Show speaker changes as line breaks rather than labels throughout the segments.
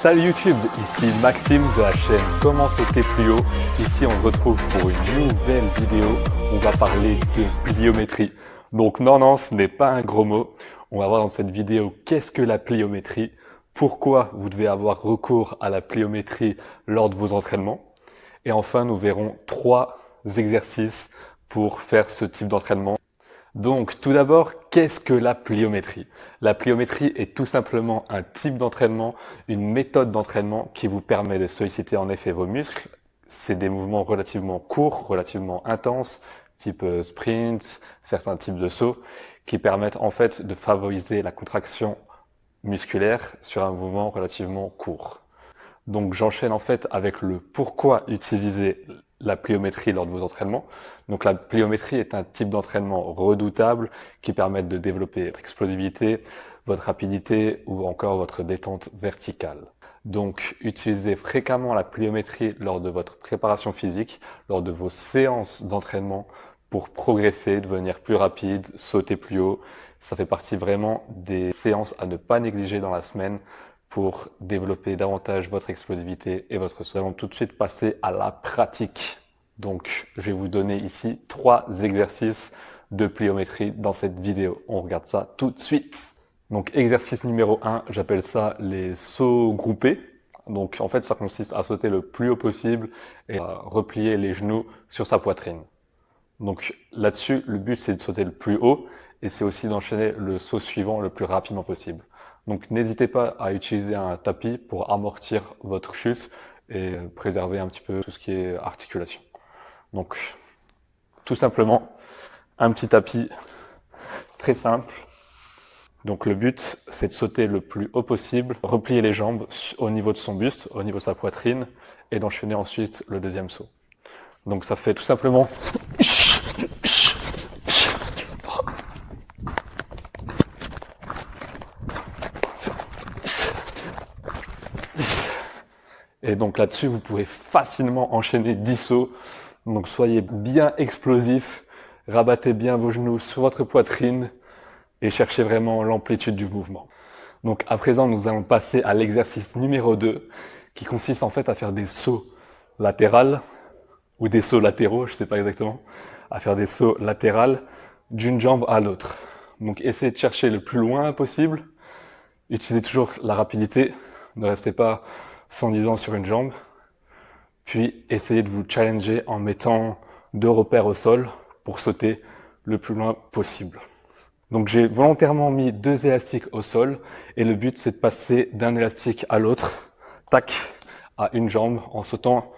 Salut YouTube, ici Maxime de la chaîne Comment sauter plus haut. Ici on se retrouve pour une nouvelle vidéo. On va parler de pliométrie. Donc non, ce n'est pas un gros mot. On va voir dans cette vidéo qu'est-ce que la pliométrie, pourquoi vous devez avoir recours à la pliométrie lors de vos entraînements. Et enfin nous verrons 3 exercices pour faire ce type d'entraînement. Donc, tout d'abord, qu'est-ce que la pliométrie? La pliométrie est tout simplement un type d'entraînement, une méthode d'entraînement qui vous permet de solliciter en effet vos muscles. C'est des mouvements relativement courts, relativement intenses, type sprint, certains types de sauts, qui permettent en fait de favoriser la contraction musculaire sur un mouvement relativement court. Donc j'enchaîne en fait avec le pourquoi utiliser la pliométrie lors de vos entraînements. Donc la pliométrie est un type d'entraînement redoutable qui permet de développer votre explosivité, votre rapidité ou encore votre détente verticale. Donc utilisez fréquemment la pliométrie lors de votre préparation physique, lors de vos séances d'entraînement pour progresser, devenir plus rapide, sauter plus haut. Ça fait partie vraiment des séances à ne pas négliger dans la semaine pour développer davantage votre explosivité et votre saut. Nous allons tout de suite passer à la pratique. Donc, je vais vous donner ici 3 exercices de pliométrie dans cette vidéo. On regarde ça tout de suite. Donc, exercice numéro 1, j'appelle ça les sauts groupés. Donc, en fait, ça consiste à sauter le plus haut possible et à replier les genoux sur sa poitrine. Donc, là-dessus, le but, c'est de sauter le plus haut et c'est aussi d'enchaîner le saut suivant le plus rapidement possible. Donc n'hésitez pas à utiliser un tapis pour amortir votre chute et préserver un petit peu tout ce qui est articulation. Donc tout simplement un petit tapis très simple. Donc le but c'est de sauter le plus haut possible, replier les jambes au niveau de son buste, au niveau de sa poitrine et d'enchaîner ensuite le deuxième saut. Donc ça fait tout simplement et donc là-dessus, vous pourrez facilement enchaîner 10 sauts. Donc soyez bien explosif, rabattez bien vos genoux sur votre poitrine et cherchez vraiment l'amplitude du mouvement. Donc à présent, nous allons passer à l'exercice numéro 2 qui consiste en fait à faire des sauts latéraux ou des sauts latéraux, je ne sais pas exactement, à faire des sauts latéraux d'une jambe à l'autre. Donc essayez de chercher le plus loin possible, utilisez toujours la rapidité, ne restez pas 110 ans sur une jambe, puis essayez de vous challenger en mettant 2 repères au sol pour sauter le plus loin possible. Donc j'ai volontairement mis 2 élastiques au sol et le but c'est de passer d'un élastique à l'autre, tac, à une jambe en sautant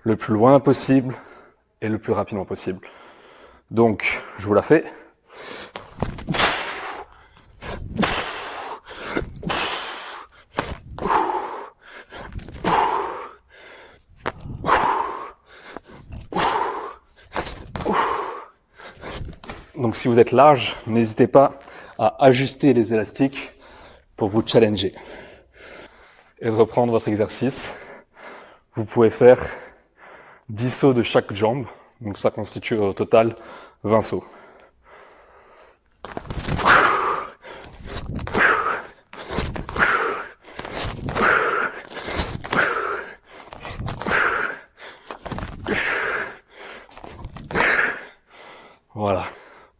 le plus loin possible et le plus rapidement possible. Donc je vous la fais. Donc si vous êtes large, n'hésitez pas à ajuster les élastiques pour vous challenger. Et de reprendre votre exercice, vous pouvez faire 10 sauts de chaque jambe, donc ça constitue au total 20 sauts. Voilà.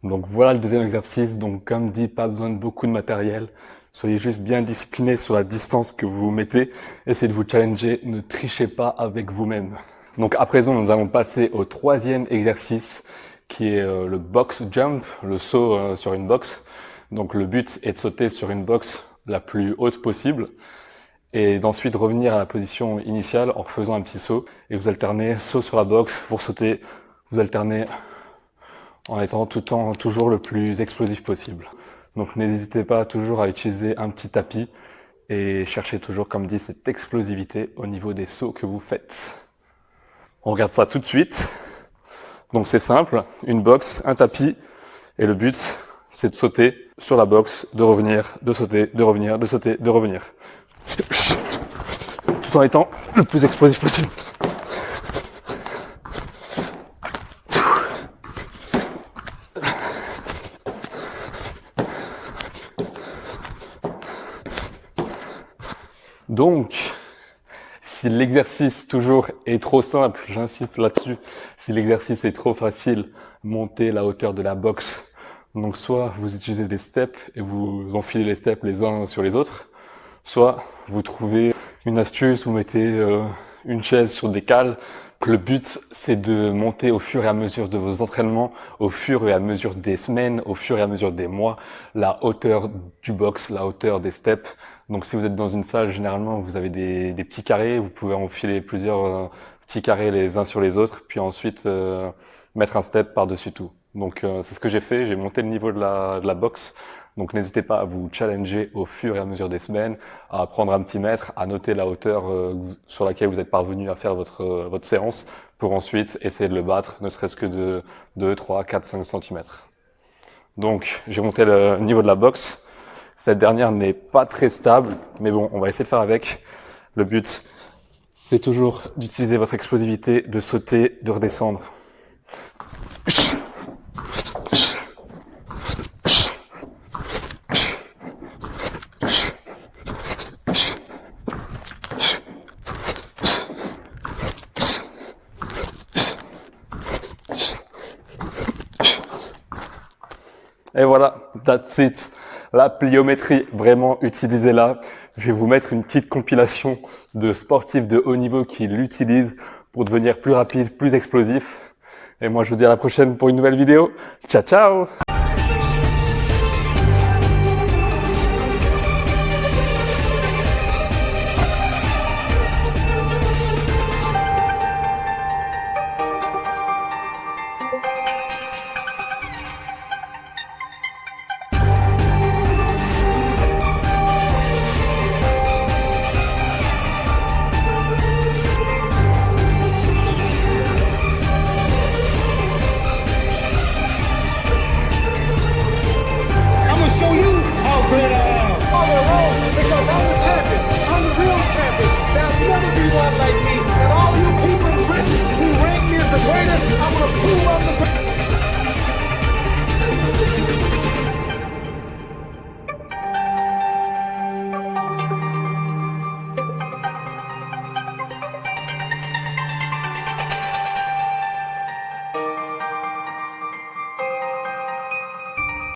Donc voilà le deuxième exercice. Donc comme dit, pas besoin de beaucoup de matériel. Soyez juste bien discipliné sur la distance que vous mettez. Essayez de vous challenger. Ne trichez pas avec vous-même. Donc à présent, nous allons passer au 3e exercice qui est le box jump, le saut sur une box. Donc le but est de sauter sur une box la plus haute possible et d'ensuite revenir à la position initiale en refaisant un petit saut. Et vous alternez saut sur la box, vous sautez, vous alternez en étant toujours le plus explosif possible. Donc n'hésitez pas toujours à utiliser un petit tapis et cherchez toujours, comme dit, cette explosivité au niveau des sauts que vous faites. On regarde ça tout de suite. Donc c'est simple, une box, un tapis et le but c'est de sauter sur la box, de revenir, de sauter, de revenir, de sauter, de revenir. Tout en étant le plus explosif possible. Donc, Si l'exercice toujours est trop simple, j'insiste là-dessus, si l'exercice est trop facile, montez la hauteur de la boxe. Donc soit vous utilisez des steps et vous enfilez les steps les uns sur les autres, soit vous trouvez une astuce, vous mettez une chaise sur des cales. Le but, c'est de monter au fur et à mesure de vos entraînements, au fur et à mesure des semaines, au fur et à mesure des mois, la hauteur du box, la hauteur des steps. Donc si vous êtes dans une salle, généralement, vous avez des petits carrés, vous pouvez enfiler plusieurs petits carrés les uns sur les autres, puis ensuite mettre un step par-dessus tout. Donc c'est ce que j'ai fait, j'ai monté le niveau de la boxe. Donc n'hésitez pas à vous challenger au fur et à mesure des semaines, à prendre un petit mètre, à noter la hauteur sur laquelle vous êtes parvenu à faire votre séance, pour ensuite essayer de le battre, ne serait-ce que de 2, 3, 4, 5 cm. Donc j'ai monté le niveau de la boxe. Cette dernière n'est pas très stable, mais bon, on va essayer de faire avec. Le but, c'est toujours d'utiliser votre explosivité, de sauter, de redescendre. Et voilà, that's it. La pliométrie, vraiment utilisez-la. Je vais vous mettre une petite compilation de sportifs de haut niveau qui l'utilisent pour devenir plus rapide, plus explosif. Et moi, je vous dis à la prochaine pour une nouvelle vidéo. Ciao, ciao!